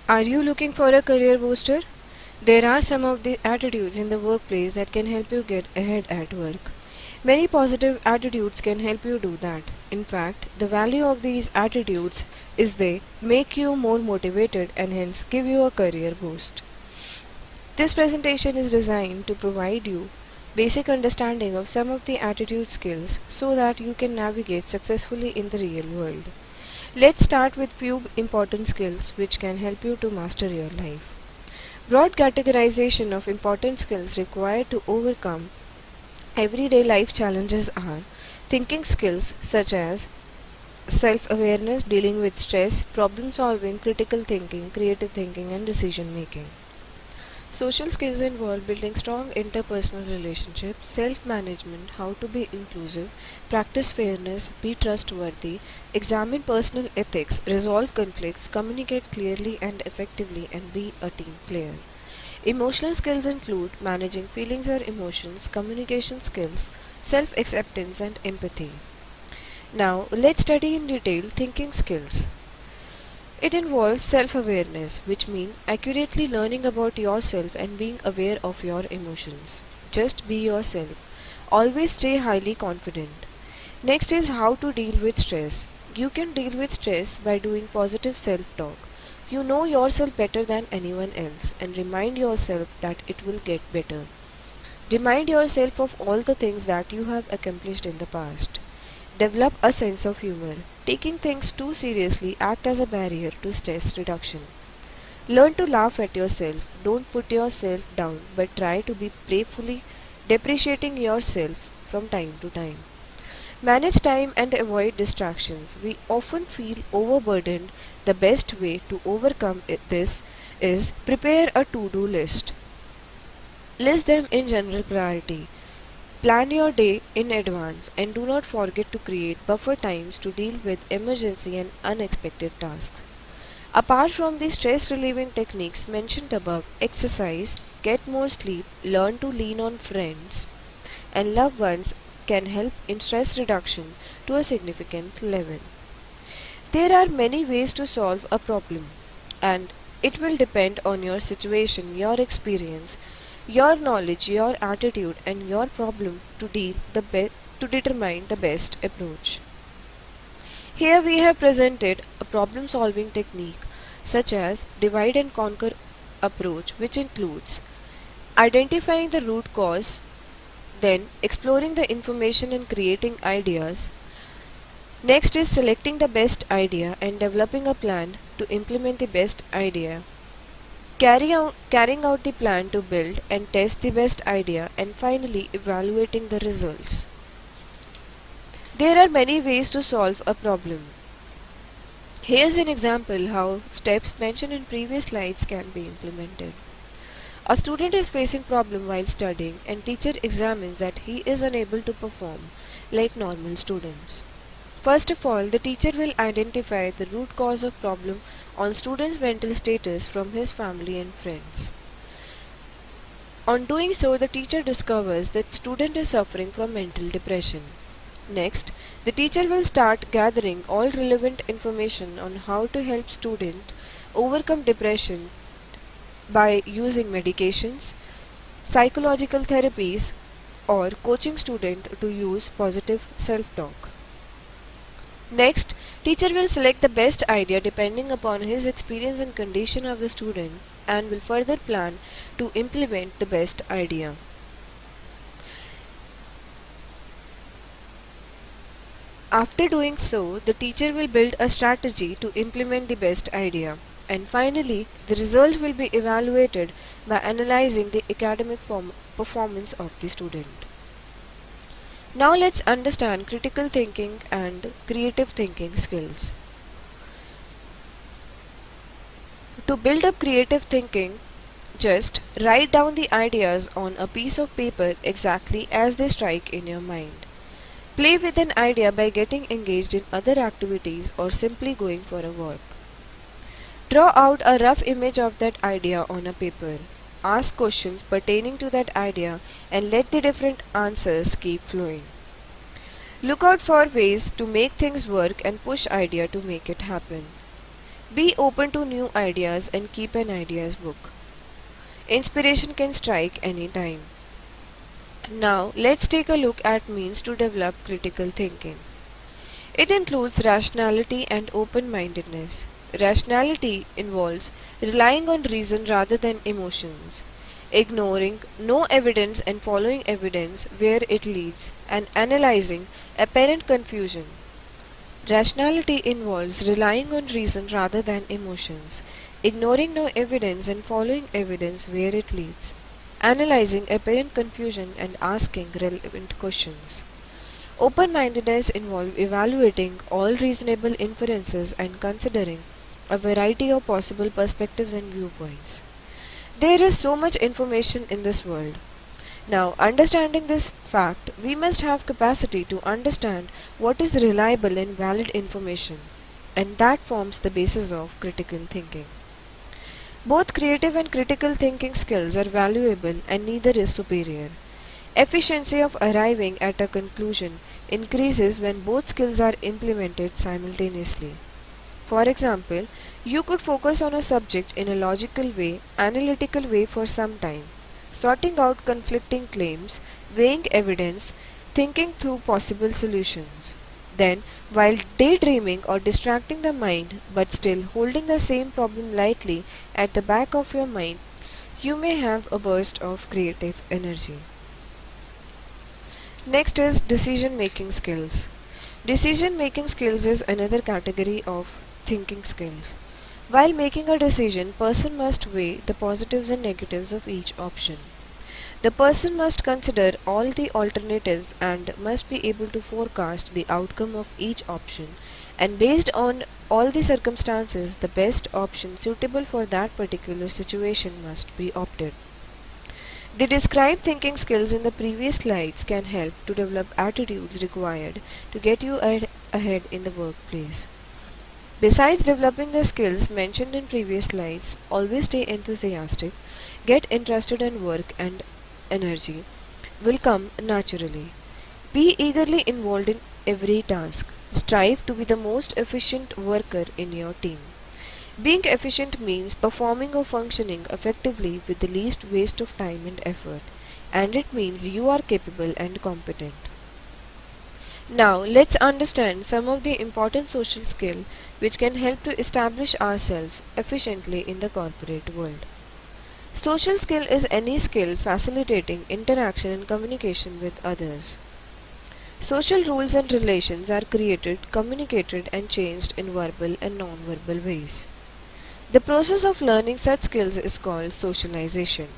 Are you looking for a career booster? There are some of the attitudes in the workplace that can help you get ahead at work. Many positive attitudes can help you do that. In fact, the value of these attitudes is they make you more motivated and hence give you a career boost. This presentation is designed to provide you basic understanding of some of the attitude skills so that you can navigate successfully in the real world. Let's start with few important skills which can help you to master your life. Broad categorization of important skills required to overcome everyday life challenges are thinking skills such as self awareness, dealing with stress, problem solving, critical thinking, creative thinking, and decision making. Social skills involve building strong interpersonal relationships, self management, how to be inclusive, practice fairness, be trustworthy, examine personal ethics, resolve conflicts, communicate clearly and effectively, and be a team player. Emotional skills include managing feelings or emotions, communication skills, self acceptance, and empathy. Now, let's study in detail thinking skills. It involves self awareness, which means accurately learning about yourself and being aware of your emotions. Just be yourself. Always stay highly confident. Next is how to deal with stress. You can deal with stress by doing positive self talk. You know yourself better than anyone else and remind yourself that it will get better. Remind yourself of all the things that you have accomplished in the past. Develop a sense of humor. Taking things too seriously act as a barrier to stress reduction. Learn to laugh at yourself. Don't put yourself down, but try to be playfully depreciating yourself from time to time. Manage time and avoid distractions. We often feel overburdened. The best way to overcome this is prepare a to-do list. List them in general priority. Plan your day in advance and do not forget to create buffer times to deal with emergency and unexpected tasks. Apart from the stress relieving techniques mentioned above, exercise, get more sleep, learn to lean on friends and loved ones can help in stress reduction to a significant level. There are many ways to solve a problem, and it will depend on your situation, your experience, your knowledge, your attitude, and your problem to to determine the best approach. Here we have presented a problem solving technique such as divide and conquer approach, which includes identifying the root cause, then exploring the information and creating ideas. Next is selecting the best idea and developing a plan to implement the best idea. Carrying out the plan to build and test the best idea, and finally evaluating the results. There are many ways to solve a problem. Here's an example how steps mentioned in previous slides can be implemented. A student is facing problem while studying and teacher examines that he is unable to perform like normal students. First of all, the teacher will identify the root cause of problem on student's mental status from his family and friends. On doing so, the teacher discovers that student is suffering from mental depression. Next, the teacher will start gathering all relevant information on how to help student overcome depression by using medications, psychological therapies, or coaching student to use positive self-talk. Next, teacher will select the best idea depending upon his experience and condition of the student and will further plan to implement the best idea. After doing so, the teacher will build a strategy to implement the best idea. And finally, the result will be evaluated by analyzing the academic performance of the student. Now let's understand critical thinking and creative thinking skills. To build up creative thinking, just write down the ideas on a piece of paper exactly as they strike in your mind. Play with an idea by getting engaged in other activities or simply going for a walk. Draw out a rough image of that idea on a paper. Ask questions pertaining to that idea and let the different answers keep flowing. Look out for ways to make things work and push idea to make it happen. Be open to new ideas and keep an ideas book. Inspiration can strike any time. Now, let's take a look at means to develop critical thinking. It includes rationality and open-mindedness. Rationality involves relying on reason rather than emotions, ignoring no evidence and following evidence where it leads, and analyzing apparent confusion. Rationality involves relying on reason rather than emotions, ignoring no evidence and following evidence where it leads, analyzing apparent confusion and asking relevant questions. Open-mindedness involves evaluating all reasonable inferences and considering a variety of possible perspectives and viewpoints. There is so much information in this world. Now, understanding this fact, we must have capacity to understand what is reliable and valid information, and that forms the basis of critical thinking. Both creative and critical thinking skills are valuable and neither is superior. Efficiency of arriving at a conclusion increases when both skills are implemented simultaneously. For example, you could focus on a subject in a logical way, analytical way for some time, sorting out conflicting claims, weighing evidence, thinking through possible solutions. Then, while daydreaming or distracting the mind but still holding the same problem lightly at the back of your mind, you may have a burst of creative energy. Next is decision making skills. Decision making skills is another category of thinking skills. While making a decision, person must weigh the positives and negatives of each option. The person must consider all the alternatives and must be able to forecast the outcome of each option, and based on all the circumstances, the best option suitable for that particular situation must be opted. The described thinking skills in the previous slides can help to develop attitudes required to get you ahead in the workplace. Besides developing the skills mentioned in previous slides, always stay enthusiastic, get interested in work, and energy will come naturally. Be eagerly involved in every task. Strive to be the most efficient worker in your team. Being efficient means performing or functioning effectively with the least waste of time and effort, and it means you are capable and competent. Now, let's understand some of the important social skills which can help to establish ourselves efficiently in the corporate world. Social skill is any skill facilitating interaction and communication with others. Social rules and relations are created, communicated, and changed in verbal and non-verbal ways. The process of learning such skills is called socialization.